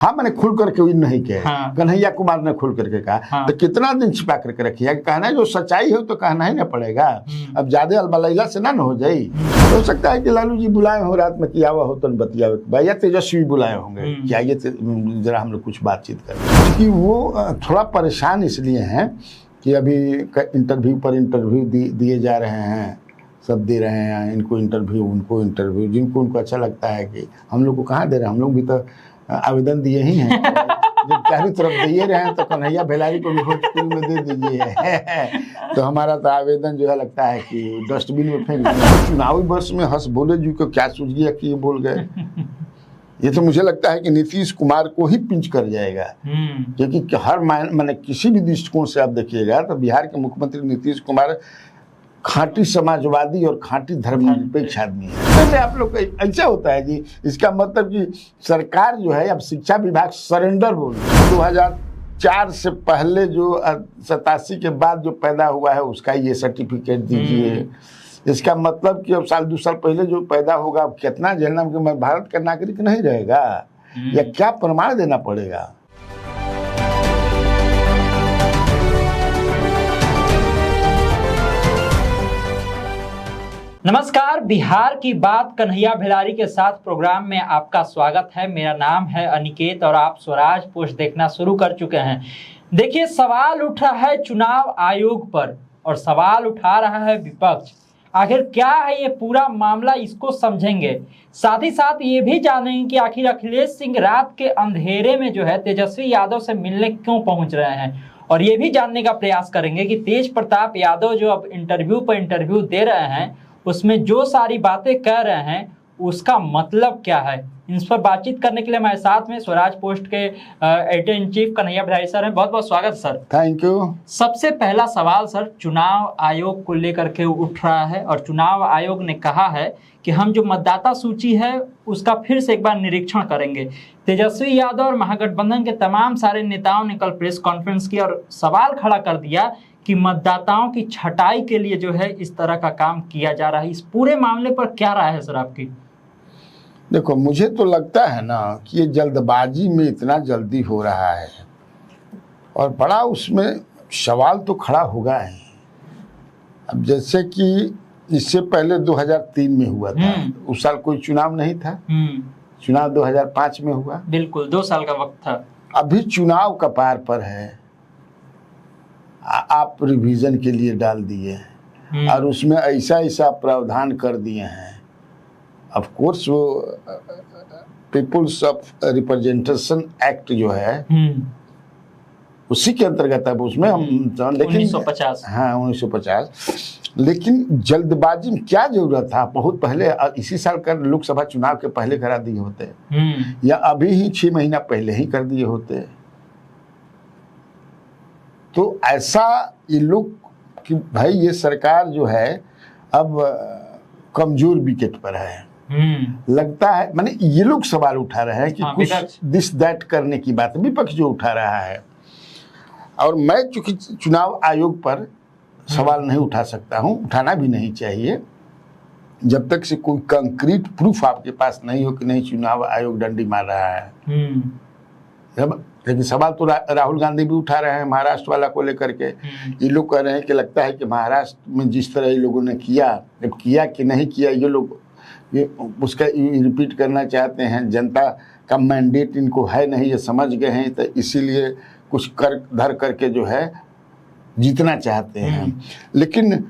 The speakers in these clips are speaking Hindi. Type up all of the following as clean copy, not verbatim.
हाँ मैंने खुल करके भी नहीं कहे। हाँ। कन्हैया कुमार ने खुल करके कहा। हाँ। तो कितना दिन छिपा करके रखिए, कहना है जो सच्चाई है तो कहना ही ना पड़ेगा। अब ज्यादा अलबलैला से ना हो जाए। हो सकता है कि लालू जी बुलाए हो रात में, किया हुआ हो तो बतिया या तेजस्वी बुलाए होंगे कि आइए जरा हम लोग कुछ बातचीत करें, क्योंकि वो थोड़ा परेशान इसलिए हैं कि अभी इंटरव्यू पर इंटरव्यू दिए जा रहे हैं, सब दे रहे हैं, इनको इंटरव्यू उनको इंटरव्यू, जिनको उनको अच्छा लगता है कि हम लोग को कहाँ दे रहे हैं, हम लोग भी तो आवेदन दिए ही हैं। जब चारों तरफ दिए रहे हैं तो कन्हैया भेलारी को भी भोजपुरी में दे दीजिए। तो हमारा तो आवेदन जो है लगता है कि डस्टबिन में फेंक दिया। चुनावी वर्ष में हंस बोले जी को क्या सूझ गया कि ये बोल गए। ये तो मुझे लगता है कि नीतीश कुमार को ही पिंच कर जाएगा, क्योंकि हर माने किसी भी दृष्टिकोण से आप देखिएगा तो बिहार के मुख्यमंत्री नीतीश कुमार खांटी समाजवादी और खांटी धर्मनिरपेक्ष आदमी है। तो आप लोग ऐसा होता है जी, इसका मतलब कि सरकार जो है अब शिक्षा विभाग सरेंडर बोल 2004 से पहले जो 87 के बाद जो पैदा हुआ है उसका ये सर्टिफिकेट दीजिए। इसका मतलब कि अब साल 2 साल पहले जो पैदा होगा अब कितना झेलना कि मैं भारत का नागरिक नहीं रहेगा, या क्या प्रमाण देना पड़ेगा। नमस्कार, बिहार की बात कन्हैया भेलारी के साथ प्रोग्राम में आपका स्वागत है। मेरा नाम है अनिकेत और आप स्वराज पोस्ट देखना शुरू कर चुके हैं। देखिए, सवाल उठ रहा है चुनाव आयोग पर और सवाल उठा रहा है विपक्ष। आखिर क्या है ये पूरा मामला, इसको समझेंगे। साथ ही साथ ये भी जानेंगे कि आखिर अखिलेश सिंह रात के अंधेरे में जो है तेजस्वी यादव से मिलने क्यों पहुंच रहे हैं, और ये भी जानने का प्रयास करेंगे कि तेज प्रताप यादव जो अब इंटरव्यू पर इंटरव्यू दे रहे हैं उसमें जो सारी बातें कह रहे हैं उसका मतलब क्या है। इस पर बातचीत करने के लिए हमारे साथ में स्वराज पोस्ट के editor in chief Kanhaiya Bhelari sir हैं। बहुत बहुत स्वागत सर। Thank you. सबसे पहला सवाल सर, चुनाव आयोग को लेकर के उठ रहा है और चुनाव आयोग ने कहा है कि हम जो मतदाता सूची है उसका फिर से एक बार निरीक्षण करेंगे। तेजस्वी यादव और महागठबंधन के तमाम सारे नेताओं ने कल प्रेस कॉन्फ्रेंस की और सवाल खड़ा कर दिया कि मतदाताओं की छटाई के लिए जो है इस तरह का काम किया जा रहा है। इस पूरे मामले पर क्या राय है सर आपकी? देखो, मुझे तो लगता है ना कि ये जल्दबाजी में इतना जल्दी हो रहा है और बड़ा उसमें सवाल तो खड़ा होगा ही। अब जैसे कि इससे पहले 2003 में हुआ था, उस साल कोई चुनाव नहीं था। चुनाव 2005 में हुआ, बिल्कुल 2 साल का वक्त था। अभी चुनाव कपार पर है, आप रिवीजन के लिए डाल दिए और उसमें ऐसा ऐसा प्रावधान कर दिए हैं। ऑफ कोर्स वो पीपुल्स ऑफ रिप्रेजेंटेशन एक्ट जो है उसी के अंतर्गत है, उसमें हम लेकिन 1950। हाँ 1950। लेकिन जल्दबाजी में क्या जरूरत था? बहुत पहले इसी साल का लोकसभा चुनाव के पहले करा दिए होते, या अभी ही 6 महीना पहले ही कर दिए होते। तो ऐसा ये लोग कि भाई ये सरकार जो है अब कमजोर विकेट पर है लगता है। माने ये लोग सवाल उठा रहे हैं कि कुछ दिस दैट करने की बात विपक्ष जो उठा रहा है, और मैं चूंकि चुनाव आयोग पर सवाल नहीं उठा सकता हूं, उठाना भी नहीं चाहिए जब तक से कोई कंक्रीट प्रूफ आपके पास नहीं हो कि नहीं चुनाव आयोग डंडी मार रहा है। लेकिन सवाल तो राहुल गांधी भी उठा रहे हैं महाराष्ट्र वाला को लेकर के। ये लोग कह रहे हैं कि लगता है कि महाराष्ट्र में जिस तरह ये लोगों ने किया, जब किया कि नहीं किया, ये लोग ये उसका रिपीट करना चाहते हैं। जनता का मैंडेट इनको है नहीं, ये समझ गए हैं, तो इसीलिए कुछ कर धर करके जो है जीतना चाहते हैं। लेकिन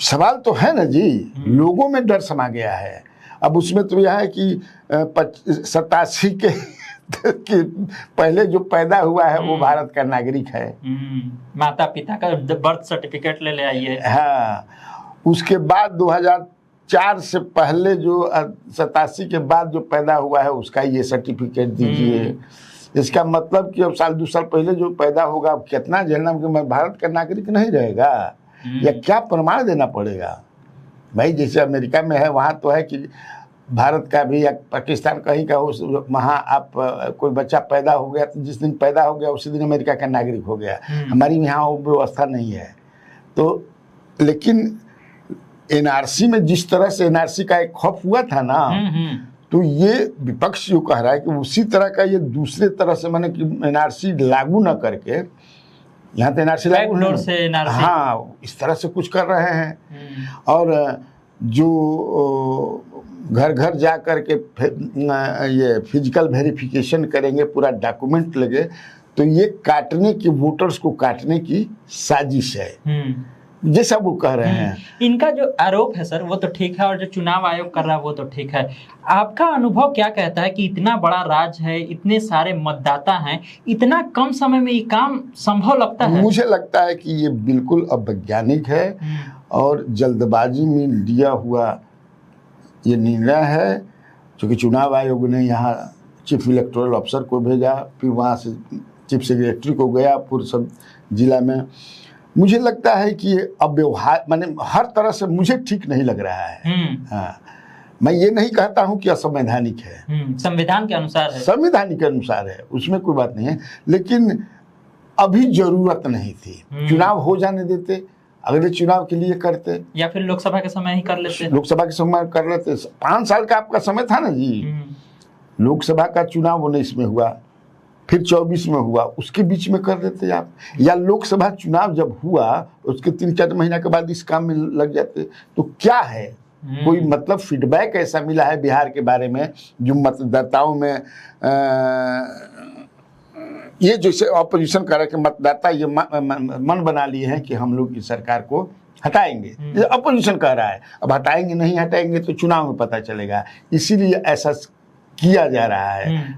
सवाल तो है ना जी, लोगों में डर समा गया है। अब उसमें तो यह है कि 87 के कि पहले जो पैदा हुआ है वो भारत का नागरिक है, माता पिता का बर्थ सर्टिफिकेट ले आइए। हाँ, उसके बाद 2004 से पहले जो 87 के बाद जो पैदा हुआ है उसका ये सर्टिफिकेट दीजिए। इसका मतलब कि अब साल 2 साल पहले जो पैदा होगा अब कितना झेलना कि मैं भारत का नागरिक नहीं रहेगा, या क्या प्रमाण देना पड़ेगा। भाई जैसे अमेरिका में है वहाँ तो है कि भारत का भी या पाकिस्तान कहीं का हो, वहाँ आप कोई बच्चा पैदा हो गया तो जिस दिन पैदा हो गया उसी दिन अमेरिका का नागरिक हो गया। हमारी यहाँ वो व्यवस्था नहीं है। तो लेकिन एनआरसी में जिस तरह से एनआरसी का एक खौफ हुआ था ना, तो ये विपक्ष जो कह रहा है कि उसी तरह का ये दूसरे तरह से माने कि एनआरसी लागू न करके, यहाँ तो एनआरसी लागू Backdoor से NRC। हाँ, इस तरह से कुछ कर रहे हैं। और जो घर घर जा करके ये फिजिकल वेरिफिकेशन करेंगे, पूरा डॉक्यूमेंट लगे, तो ये काटने की, वोटर्स को काटने की साजिश है, जैसा वो कह रहे हैं। इनका जो आरोप है सर वो तो ठीक है, और जो चुनाव आयोग कर रहा है वो तो ठीक है। आपका अनुभव क्या कहता है कि इतना बड़ा राज्य है, इतने सारे मतदाता हैं, इतना कम समय में ये काम संभव लगता है? मुझे लगता है कि ये बिल्कुल अवैज्ञानिक है और जल्दबाजी में लिया हुआ ये निर्णय है। क्योंकि चुनाव आयोग ने यहाँ चीफ इलेक्टोरल ऑफिसर को भेजा, फिर वहाँ से चीफ सेक्रेटरी को गया पूरे सब जिला में। मुझे लगता है कि ये अव्यवहार, माने हर तरह से मुझे ठीक नहीं लग रहा है। हाँ, मैं ये नहीं कहता हूँ कि असंवैधानिक है, संविधान के अनुसार है, संविधान के अनुसार है, उसमें कोई बात नहीं है, लेकिन अभी जरूरत नहीं थी। चुनाव हो जाने देते, अगले चुनाव के लिए करते, या फिर लोकसभा के समय ही कर लेते। लोकसभा के समय कर लेते। 5 साल का आपका समय था ना जी। लोकसभा का चुनाव 19 में हुआ, फिर 24 में हुआ, उसके बीच में कर देते आप। या लोकसभा चुनाव जब हुआ उसके 3-4 महीना के बाद इस काम में लग जाते। तो क्या है, कोई मतलब फीडबैक ऐसा मिला है बिहार के बारे में जो मतदाताओं में ये जैसे ऑपोजिशन कर रहे कि मतदाता ये मन बना लिए हैं कि हम लोग इस सरकार को हटाएंगे, ये अपोजिशन कह रहा है। अब हटाएंगे नहीं हटाएंगे तो चुनाव में पता चलेगा, इसीलिए ऐसा किया जा रहा है।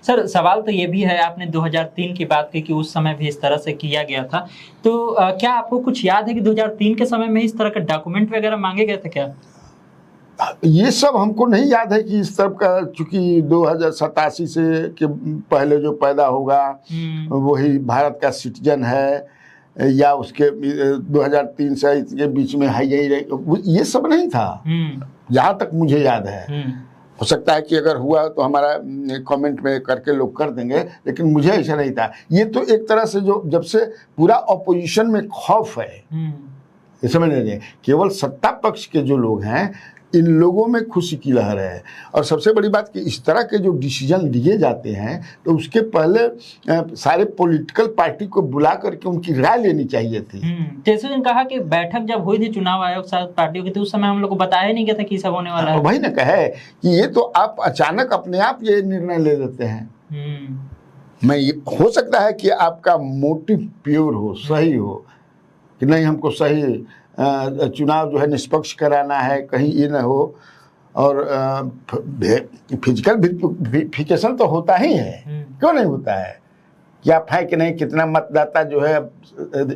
सर सवाल तो ये भी है, आपने 2003 की बात की कि उस समय भी इस तरह से किया गया था, तो क्या आपको कुछ याद है कि 2003 के समय में इस तरह के डॉक्यूमेंट वगैरह मांगे गए थे क्या? ये सब हमको नहीं याद है कि इस तरह का, चूंकि 2087 से के पहले जो पैदा होगा वही भारत का सिटीजन है, या उसके 2003 से इसके बीच में है, ये सब नहीं था जहाँ तक मुझे याद है। हो सकता है कि अगर हुआ तो हमारा कमेंट में करके लोग कर देंगे, लेकिन मुझे ऐसा नहीं था। ये तो एक तरह से जो जब से पूरा ऑपोजिशन में खौफ है, ये समझ लीजिए, केवल सत्ता पक्ष के जो लोग हैं इन लोगों में खुशी की लहर है। और सबसे बड़ी बात कि इस तरह के जो डिसीजन लिए जाते हैं तो उसके पहले सारे पॉलिटिकल पार्टी को बुला करके उनकी राय लेनी चाहिए थी। जैसे कहा कि बैठक जब हुई थी चुनाव आयोग साथ पार्टियों की, तो उस समय हम लोग को बताया नहीं गया था कि सब होने वाला है। वही ना कहे कि ये तो आप अचानक अपने आप ये निर्णय ले लेते हैं। मैं ये हो सकता है कि आपका मोटिव प्योर हो, सही हो, कि नहीं हमको सही चुनाव जो है निष्पक्ष कराना है, कहीं ये न हो। और फिजिकल वेरिफिकेशन तो होता ही है, क्यों नहीं होता है? क्या है कि नहीं, कितना मतदाता जो है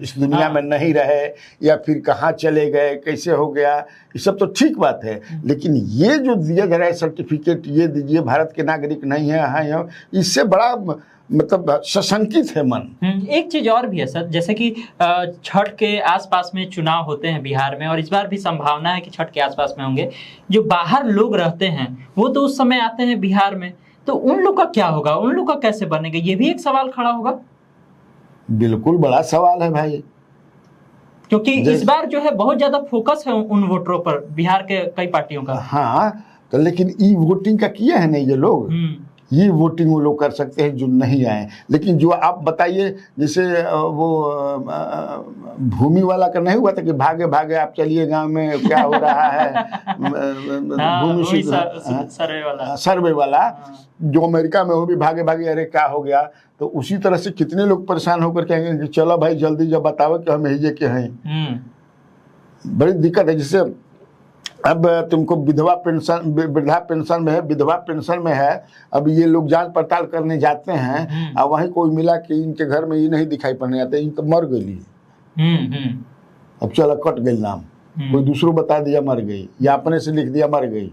इस दुनिया में नहीं रहे, या फिर कहाँ चले गए, कैसे हो गया, ये सब तो ठीक बात है। लेकिन ये जो दिया जा रहा है सर्टिफिकेट, ये दीजिए भारत के नागरिक नहीं है, हाँ, इससे बड़ा मतलब सशंकित है मन। एक चीज और भी है सर, जैसे कि छठ के आसपास में चुनाव होते हैं बिहार में, और इस बार भी संभावना है कि छठ के आसपास में होंगे। जो बाहर लोग रहते हैं वो तो उस समय आते हैं बिहार में, तो उन लोग का क्या होगा, उन लोग का कैसे बनेगा, ये भी एक सवाल खड़ा होगा। बिल्कुल बड़ा सवाल है भाई, क्योंकि इस बार जो है बहुत ज्यादा फोकस है उन वोटरों पर, बिहार के कई पार्टियों का। हाँ, तो लेकिन ई वोटिंग का किया है नहीं ये लोग। ये वोटिंग वो लोग कर सकते हैं जो नहीं आए। लेकिन जो आप बताइए, जैसे वो भूमि वाला का नहीं हुआ था कि भागे भागे आप चलिए गांव में क्या हो रहा है, भूमि सर्वे वाला, जो अमेरिका में वो भी भागे भागे अरे क्या हो गया। तो उसी तरह से कितने लोग परेशान होकर कहेंगे कि चलो भाई जल्दी जब बताओ कि हम हिजे के हैं। बड़ी दिक्कत है। जैसे अब तुमको विधवा पेंशन, वृद्धा पेंशन में है, विधवा पेंशन में है, अब ये लोग जांच पड़ताल करने जाते हैं और वहीं कोई मिला कि इनके घर में ये नहीं दिखाई पड़ने आते, इन तो मर गई। अब चलो कट गई नाम, कोई दूसरों बता दिया मर गई, या अपने से लिख दिया मर गई।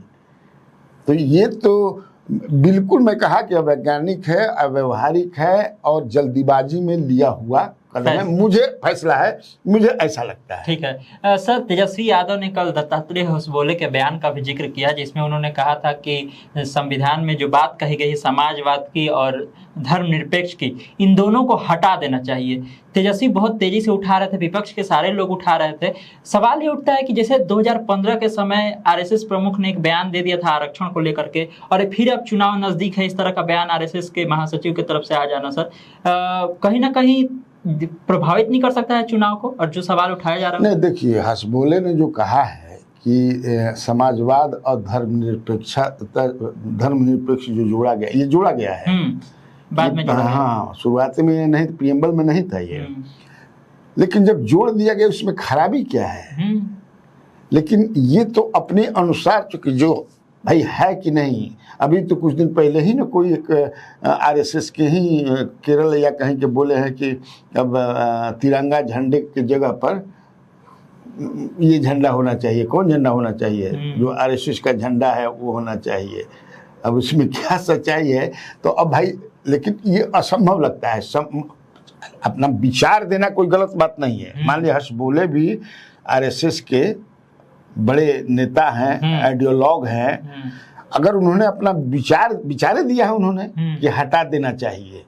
तो ये तो बिल्कुल मैं कहा कि अवैज्ञानिक है, अव्यवहारिक है और जल्दीबाजी में लिया हुआ कदम है, मुझे फैसला है, मुझे ऐसा लगता है। ठीक है सर, तेजस्वी यादव ने कल दत्तात्रेय होसबोले के बयान का भी जिक्र किया, जिसमें उन्होंने कहा था कि संविधान में जो बात कही गई समाजवाद की और धर्मनिरपेक्ष की, इन दोनों को हटा देना चाहिए। तेजस्वी बहुत तेजी से उठा रहे थे, विपक्ष के सारे लोग उठा रहे थे। सवाल ये उठता है कि जैसे 2015 के समय आरएसएस प्रमुख ने एक बयान दे दिया था आरक्षण को लेकर के, और फिर अब चुनाव नजदीक है, इस तरह का बयान आरएसएस के महासचिव की तरफ से आ जाना सर कहीं ना कहीं प्रभावित नहीं कर सकता है चुनाव को, और जो सवाल उठाया जा रहा है? नहीं, देखिए, हसबोले ने जो कहा है कि समाजवाद और धर्मनिरपेक्ष जो जोड़ा गया, ये जोड़ा गया है बाद में जोड़ा गया। हाँ, शुरुआती में नहीं, प्रियम्बल में नहीं था ये, लेकिन जब जोड़ दिया गया उसमें खराबी क्या है? लेकिन ये तो अपने अनुसार, चूंकि जो भाई है कि नहीं, अभी तो कुछ दिन पहले ही ना कोई एक आरएसएस के ही केरल या कहीं के बोले हैं कि अब तिरंगा झंडे की जगह पर ये झंडा होना चाहिए। कौन झंडा होना चाहिए? जो आरएसएस का झंडा है वो होना चाहिए। अब उसमें क्या सच्चाई है? तो अब भाई, लेकिन ये असंभव लगता है। अपना विचार देना कोई गलत बात नहीं है। मान लिया हसबोले भी आरएसएस के बड़े नेता हैं, आइडियोलॉग हैं, अगर उन्होंने अपना विचार दिया है उन्होंने कि हटा देना चाहिए,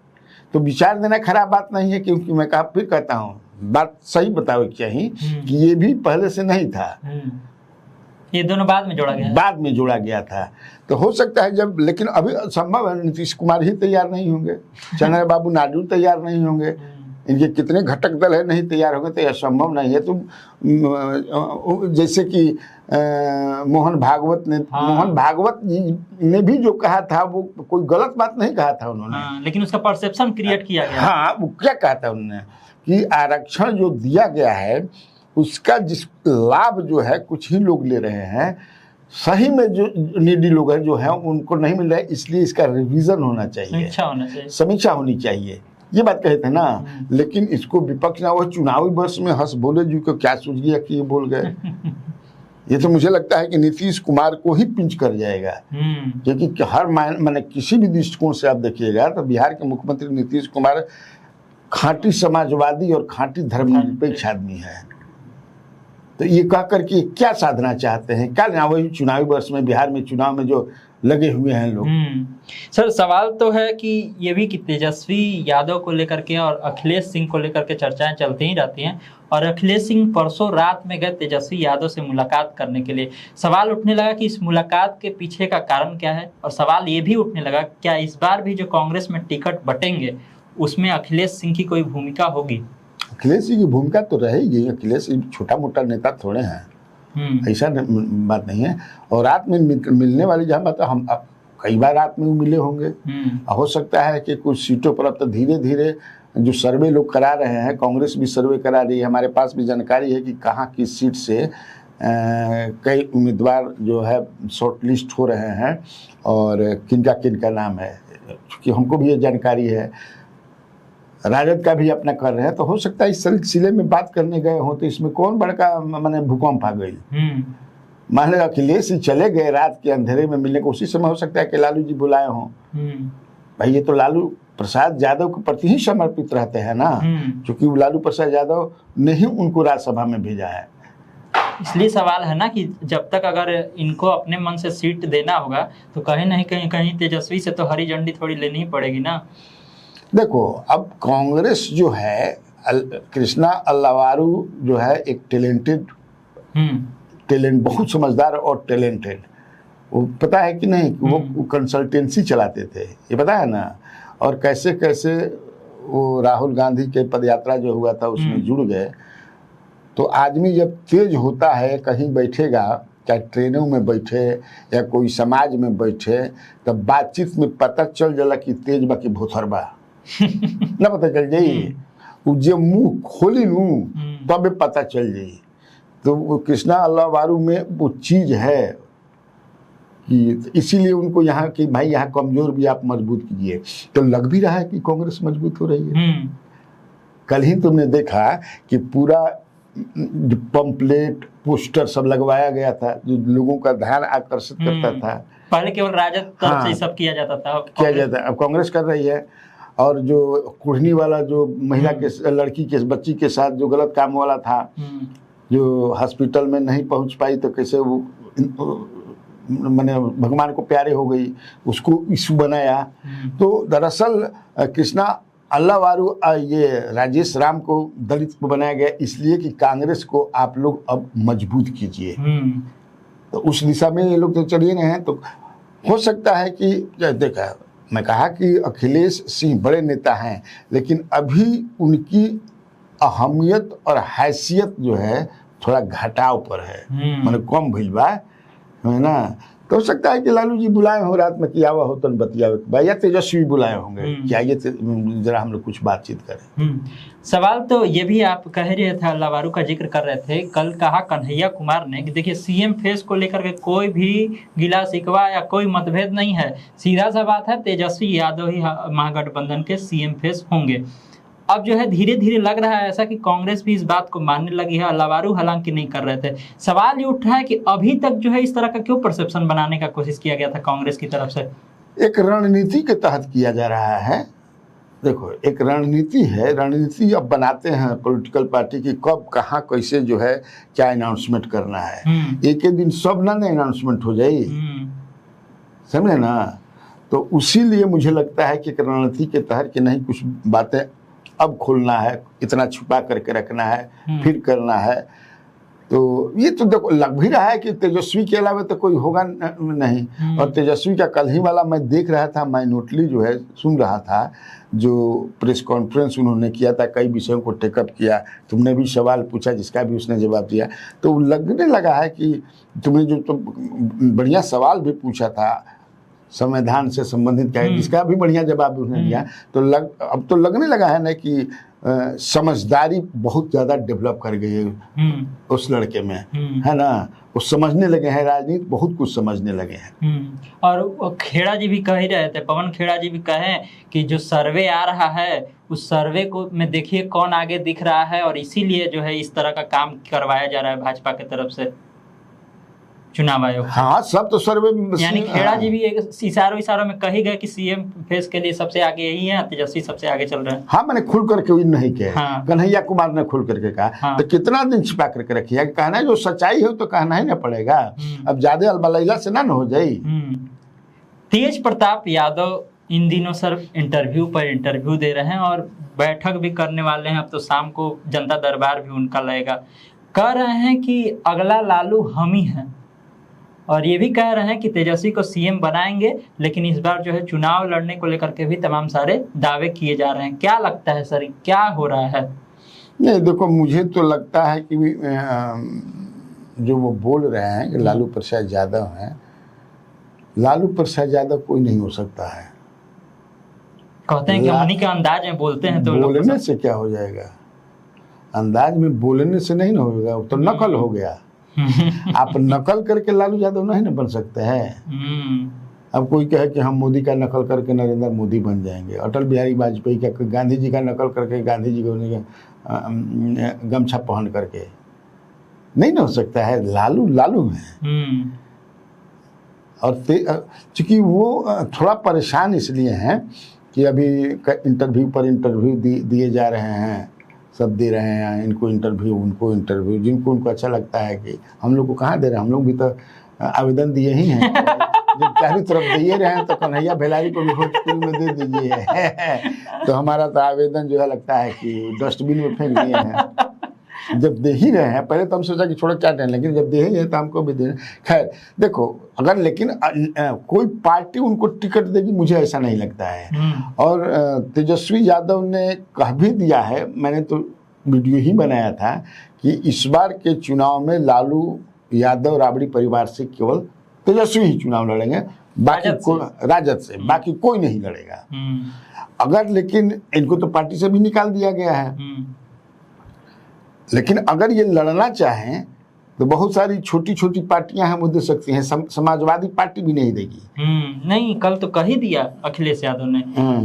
तो विचार देना खराब बात नहीं है। क्योंकि मैं फिर कहता हूँ, बात सही बताओ चाहिए कि ये भी पहले से नहीं था, ये दोनों बाद में जोड़ा गया, बाद में जोड़ा गया था। तो हो सकता है जब, लेकिन अभी संभव है नीतीश कुमार ही तैयार नहीं होंगे, चंद्रबाबू नायडू तैयार नहीं होंगे, इनके कितने घटक दल है नहीं तैयार होंगे, तो यह संभव नहीं है। तो जैसे कि मोहन भागवत जी ने भी जो कहा था वो कोई गलत बात नहीं कहा था उन्होंने, लेकिन उसका परसेप्शन क्रिएट किया गया। हाँ, वो क्या कहा था उन्होंने कि आरक्षण जो दिया गया है उसका जिस लाभ जो है कुछ ही लोग ले रहे हैं, सही में जो नीडी लोग हैं जो हैं उनको नहीं मिल रहा है, इसलिए इसका रिवीजन होना चाहिए, समीक्षा होनी चाहिए, ये बात कहे थे ना। लेकिन इसको विपक्ष ना, वो चुनावी वर्ष में हसबोले जी को क्या सूझ गया कि ये बोल गए। ये तो मुझे लगता है कि नीतीश कुमार को ही पिंच कर जाएगा, क्योंकि हर माने किसी भी दृष्टिकोण से आप देखिएगा तो बिहार के मुख्यमंत्री नीतीश कुमार खांटी समाजवादी और खांटी धर्मनिरपेक्ष आदमी है। तो ये कह करके क्या साधना चाहते हैं? क्या ना, वही चुनावी वर्ष में बिहार में चुनाव में जो लगे हुए हैं लोग। सर, सवाल तो है कि ये भी कि तेजस्वी यादव को लेकर के और अखिलेश सिंह को लेकर के चर्चाएं चलती ही रहती हैं, और अखिलेश सिंह परसों रात में गए तेजस्वी यादव से मुलाकात करने के लिए। सवाल उठने लगा कि इस मुलाकात के पीछे का कारण क्या है, और सवाल ये भी उठने लगा क्या इस बार भी जो कांग्रेस में टिकट बटेंगे उसमें अखिलेश सिंह की कोई भूमिका होगी? अखिलेश सिंह की भूमिका तो रहेगी। अखिलेश छोटा मोटा नेता थोड़े हैं, ऐसा बात नहीं है। और रात में मिलने वाली जहाँ बात, हम कई बार रात में मिले होंगे। हो सकता है कि कुछ सीटों पर अब तो धीरे धीरे जो सर्वे लोग करा रहे हैं, कांग्रेस भी सर्वे करा रही है, हमारे पास भी जानकारी है कि कहाँ किस सीट से कई उम्मीदवार जो है शॉर्ट लिस्ट हो रहे हैं और किनका नाम है, क्योंकि हमको भी ये जानकारी है। राजद का भी अपना कर रहे हैं, तो हो सकता है इस सिलसिले में बात करने गए हो, तो इसमें कौन बड़का माने भूकंप आ गई। मान लो अखिलेश ही चले गए रात के अंधेरे में मिलने को, उसी समय हो सकता है कि लालू जी बुलाए हों। भाई ये तो लालू प्रसाद यादव के प्रति ही समर्पित रहते हैं ना, क्योंकि लालू प्रसाद यादव ने ही उनको राज्यसभा में भेजा है। इसलिए सवाल है ना कि जब तक अगर इनको अपने मन से सीट देना होगा तो कहीं नहीं कहीं तेजस्वी से तो हरी झंडी थोड़ी लेनी ही पड़ेगी ना। देखो, अब कांग्रेस जो है, कृष्णा अल्लावारू जो है एक टैलेंट बहुत समझदार और टैलेंटेड, वो पता है कि नहीं, वो कंसल्टेंसी चलाते थे, ये पता है ना। और कैसे कैसे वो राहुल गांधी के पदयात्रा जो हुआ था उसमें जुड़ गए। तो आदमी जब तेज होता है, कहीं बैठेगा, चाहे ट्रेनों में बैठे या कोई समाज में बैठे, तब बातचीत में पता चल जाला कि तेज बा कि भोथर बा ना पता चल जाई। जो मुंह खोली नू तब पता चल जाई। तो वो कृष्णा अल्लावारू में वो चीज है कि इसीलिए उनको यहाँ कि भाई यहाँ कमजोर भी आप मजबूत कीजिए। तो लग भी रहा है कि कांग्रेस मजबूत हो रही है। कल ही तुमने देखा कि पूरा पंपलेट पोस्टर सब लगवाया गया था जो लोगों का ध्यान आकर्षित करता था। पहले केवल राजद तरफ से सब किया जाता था, अब कांग्रेस कर रही है। और जो कुढ़नी वाला जो महिला के लड़की के बच्ची के साथ जो गलत काम वाला था, जो हॉस्पिटल में नहीं पहुंच पाई तो कैसे वो मैंने भगवान को प्यारे हो गई, उसको इशू बनाया। तो दरअसल कृष्णा अल्लावारू ये राजेश राम को दलित को बनाया गया इसलिए कि कांग्रेस को आप लोग अब मजबूत कीजिए। तो उस दिशा में ये लोग तो चलिए रहे हैं। तो हो सकता है कि देखा, मैं कहा कि अखिलेश सिंह बड़े नेता हैं, लेकिन अभी उनकी अहमियत और हैसियत जो है थोड़ा घटाव पर है, मैंने कम भइल बा, है ना। तो हो सकता है कि लालू जी बुलाए हो रात में, किया हुआ हो तन बतियावे भाई, या तेजस्वी बुलाए होंगे, क्या ये जरा हम लोग कुछ बातचीत करें। सवाल तो ये भी आप कह रहे थे, अल्लावारू का जिक्र कर रहे थे, कल कहा कन्हैया कुमार ने कि देखिए सीएम फेस को लेकर के कोई भी गिला शिकवा या कोई मतभेद नहीं है, सीधा सा बात है तेजस्वी यादव ही महागठबंधन के सीएम फेस होंगे। अब जो है धीरे धीरे लग रहा है ऐसा कि कांग्रेस भी इस बात को मानने लगी है, अल्लावारू हालांकि नहीं कर रहे थे। सवाल ये उठ रहा है कि अभी तक जो है इस तरह का क्यों परसेप्शन बनाने का कोशिश किया गया था कांग्रेस की तरफ से? एक रणनीति के तहत किया जा रहा है। देखो, एक रणनीति है, रणनीति अब बनाते हैं पॉलिटिकल पार्टी की, कब कहाँ कैसे जो है क्या अनाउंसमेंट करना है। एक ही दिन सब ना अनाउंसमेंट हो जाए, समझे ना। तो उसी लिए मुझे लगता है कि एक रणनीति के तहत कि नहीं कुछ बातें अब खोलना है, इतना छुपा करके रखना है, फिर करना है। तो ये तो देखो लग भी रहा है कि तेजस्वी के अलावा तो कोई होगा नहीं। और तेजस्वी का कल ही वाला मैं देख रहा था, माइनोटली जो है सुन रहा था, जो प्रेस कॉन्फ्रेंस उन्होंने किया था, कई विषयों को टेकअप किया, तुमने भी सवाल पूछा जिसका भी उसने जवाब दिया। तो लगने लगा है कि तुमने जो तो बढ़िया सवाल भी पूछा था संविधान से संबंधित क्या है, जिसका भी बढ़िया जवाब उसने दिया। तो अब तो लगने लगा है ना कि समझदारी बहुत ज़्यादा डेवलप कर गई है उस लड़के में, है ना। वो समझने लगे हैं, राजनीति बहुत कुछ समझने लगे हैं। और खेड़ा जी भी कह ही रहे थे, पवन खेड़ा जी भी कहे कि जो सर्वे आ रहा है उस सर्वे को में देखिए कौन आगे दिख रहा है, और इसीलिए जो है इस तरह का काम करवाया जा रहा है भाजपा की तरफ से चुनाव आयोग। हाँ, सब तो सर्वे, यानी खेड़ा जी भी एक इशारों में कही गए कि सीएम फेस के लिए सबसे आगे यही है, तेजस्वी सबसे आगे चल रहे हैं। हाँ, मैंने खुल करके नहीं कहा। हाँ। कन्हैया कुमार ने खुल करके कहा। हाँ। तो कितना दिन छिपा करके रखिए, कहना है जो सच्चाई हो तो कहना ही ना पड़ेगा। अब ज्यादा अलबलैला से ना हो जाए। तेज प्रताप यादव इन दिनों सर इंटरव्यू पर इंटरव्यू दे रहे हैं और बैठक भी करने वाले हैं। अब तो शाम को जनता दरबार भी उनका लगेगा। कह रहे हैं कि अगला लालू हम ही हैं, और ये भी कह रहे हैं कि तेजस्वी को सीएम बनाएंगे, लेकिन इस बार जो है चुनाव लड़ने को लेकर के भी तमाम सारे दावे किए जा रहे हैं। क्या लगता है सर, क्या हो रहा है? नहीं, देखो मुझे तो लगता है कि जो वो बोल रहे हैं कि लालू प्रसाद यादव हैं, लालू प्रसाद यादव कोई नहीं हो सकता है। कहते हैं कि उन्हीं के अंदाज में बोलते हैं, तो बोलने से क्या हो जाएगा? अंदाज में बोलने से नहीं ना होगा, तो नकल हो गया। आप नकल करके लालू यादव नहीं ना बन सकते हैं। अब कोई कहे कि हम मोदी का नकल करके नरेंद्र मोदी बन जाएंगे, अटल बिहारी वाजपेयी का, गांधी जी का नकल करके गांधी जी को गमछा पहन करके नहीं ना हो सकता है। लालू लालू है। और चूंकि वो थोड़ा परेशान इसलिए हैं कि अभी इंटरव्यू पर इंटरव्यू दिए जा रहे हैं, सब दे रहे हैं, इनको इंटरव्यू उनको इंटरव्यू, जिनको उनको अच्छा लगता है। कि हम लोग को कहाँ दे रहे हैं, हम लोग भी तो आवेदन दिए ही हैं। जब चारों तरफ दिए रहे हैं तो कन्हैया भेलारी को भी भोजपुरी में दे दीजिए। तो हमारा तो आवेदन जो है लगता है कि डस्टबिन में फेंक दिए हैं। जब दे ही रहे हैं, पहले तो हम सोचा कि छोड़ो क्या टेंशन, लेकिन जब दे ही है तो हमको भी देना। खैर देखो, अगर लेकिन कोई पार्टी उनको टिकट देगी, मुझे ऐसा नहीं लगता है। और तेजस्वी यादव ने कह भी दिया है, मैंने तो वीडियो ही बनाया था कि इस बार के चुनाव में लालू यादव राबड़ी परिवार से केवल तेजस्वी ही चुनाव लड़ेंगे, बाकी राजद से बाकी कोई नहीं लड़ेगा। अगर लेकिन इनको तो पार्टी से भी निकाल दिया गया है, लेकिन अगर ये लड़ना चाहें तो बहुत सारी छोटी छोटी पार्टियां हम दे सकती हैं। समाजवादी पार्टी भी नहीं देगी। नहीं, कल तो कह ही दिया अखिलेश यादव ने।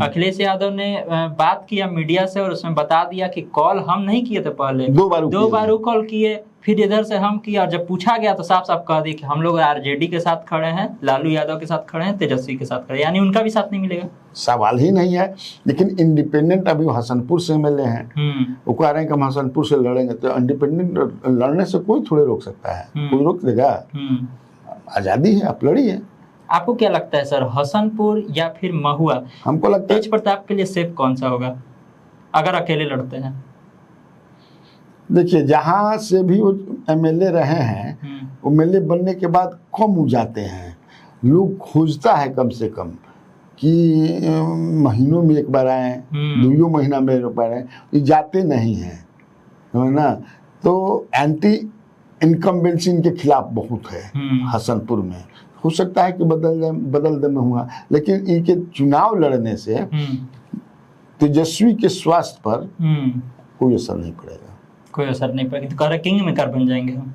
अखिलेश यादव ने बात किया मीडिया से और उसमें बता दिया कि कॉल हम नहीं किए थे, पहले दो बार कॉल किए, फिर इधर से हम किया, और जब पूछा गया तो साफ साफ कह दी कि हम लोग आरजेडी के साथ खड़े हैं, लालू यादव के साथ खड़े हैं, तेजस्वी के साथ खड़े हैं, यानी उनका भी साथ नहीं मिलेगा। सवाल ही नहीं है। लेकिन इंडिपेंडेंट अभी हसनपुर से एमएलए हैं, वो कह रहे हैं कि हम हसनपुर से लड़ेंगे, तो इंडिपेंडेंट लड़ने से कोई थोड़े रोक सकता है, कोई रोक देगा? आजादी है, आप लड़िए। आपको क्या लगता है सर, हसनपुर या फिर महुआ, हमको लगता है तेज प्रताप के लिए सेफ कौन सा होगा अगर अकेले लड़ते हैं? देखिए, जहाँ से भी वो एमएलए रहे हैं, एमएलए बनने के बाद कम हो जाते हैं, लोग खोजता है कम से कम कि महीनों में एक बार आए, 2 महीना में एक बार आए, ये जाते नहीं हैं, है ना। तो एंटी इनकम्बेंसी इनके खिलाफ बहुत है हसनपुर में। हो सकता है कि बदल दे में हुआ, लेकिन इनके चुनाव लड़ने से तेजस्वी के स्वास्थ्य पर कोई असर नहीं पड़ेगा। कोई असर नहीं पड़ेगा। तो कह रहे किंग मेकर बन जाएंगे हम।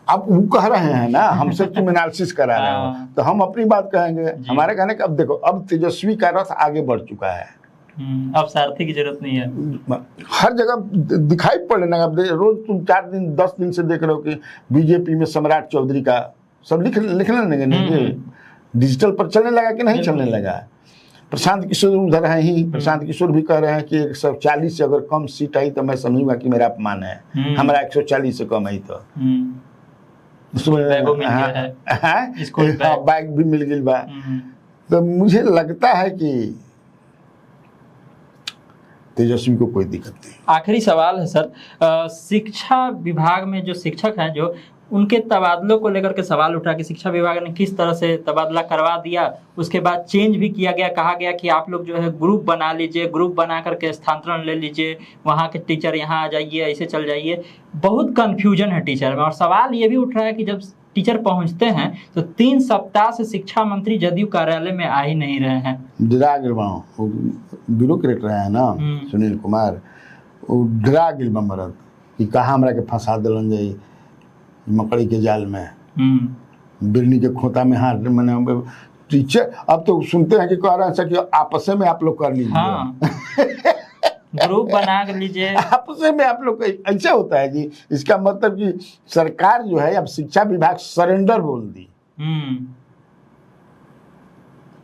अब वो कह रहे हैं ना, हमसे तुम एनालिसिस करा रहे हो, तो हम अपनी बात कहेंगे। हमारे कहने का अब देखो, अब तेजस्वी का रथ आगे बढ़ चुका है, अब सारथी की जरूरत नहीं है। हर जगह दिखाई पड़ने लगा। अब रोज तुम 4 दिन 10 दिन से देख रहे हो कि बीजेपी में सम्राट चौधरी का सब लिखने लगे, डिजिटल पर चलने लगा कि नहीं चलने लगा। प्रशांत किशोर उधर है ही, प्रशांत किशोर भी कह रहे हैं कि 140 से अगर कम सीट आई तो मैं समझूंगा कि मेरा अपमान है, हमारा 140 से कम आई तो बैग भी मिल गई बा। तो मुझे लगता है कि तेजस्वी को कोई दिक्कत नहीं। आखिरी सवाल है सर, शिक्षा विभाग में जो शिक्षक हैं, जो उनके तबादलों को लेकर के सवाल उठा कि शिक्षा विभाग ने किस तरह से तबादला करवा दिया, उसके बाद चेंज भी किया गया, कहा गया कि आप लोग जो है ग्रुप बना लीजिए, ग्रुप बना करके स्थानांतरण ले लीजिए, वहाँ के टीचर यहाँ आ जाइए, ऐसे चल जाइए। बहुत कन्फ्यूजन है टीचर में। और सवाल ये भी उठ रहा है कि जब टीचर पहुँचते हैं तो 3 सप्ताह से शिक्षा मंत्री जदयू कार्यालय में आ ही नहीं रहे हैं। ब्यूरोक्रेट रहे हैं ना सुनील कुमार, वो डरा गिल मरद कि कहाँ हमरा के फंसा दिलन जाई मकड़ी के जाल में, बिरनी के खोता में। हाँ, मैंने टीचर अब तो सुनते हैं कि कह रहे हैं कि आपस में आप लोग कर लीजिए। हाँ। ग्रुप बना कर लीजिए, आपस में आप लोग। ऐसा होता है जी, इसका मतलब कि सरकार जो है अब शिक्षा विभाग सरेंडर बोल दी।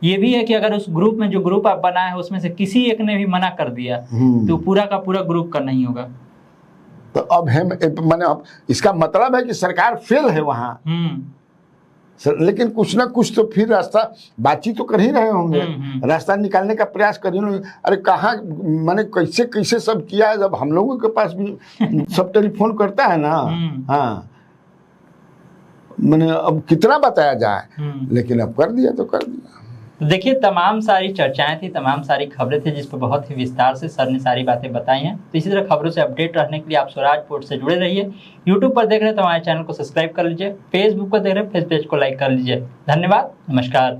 ये भी है कि अगर उस ग्रुप में जो ग्रुप आप बनाए उसमें से किसी एक ने भी मना कर दिया तो पूरा का पूरा ग्रुप का नहीं होगा। तो अब मैंने इसका मतलब है कि सरकार फेल है वहां। लेकिन कुछ ना कुछ तो फिर रास्ता बातचीत तो कर ही रहे होंगे, रास्ता निकालने का प्रयास कर ही होंगे। अरे कहाँ मैंने कैसे कैसे सब किया है, जब हम लोगों के पास भी सब टेलीफोन करता है ना। हाँ, मैंने अब कितना बताया जाए, लेकिन अब कर दिया तो कर दिया। देखिए, तमाम सारी चर्चाएं थी, तमाम सारी खबरें थी, जिस पर बहुत ही विस्तार से सर ने सारी बातें बताई हैं। तो इसी तरह खबरों से अपडेट रहने के लिए आप स्वराज पोर्ट से जुड़े रहिए। यूट्यूब पर देख रहे हैं तो हमारे चैनल को सब्सक्राइब कर लीजिए, फेसबुक पर देख रहे हैं फेस पेज को लाइक कर लीजिए। धन्यवाद, नमस्कार।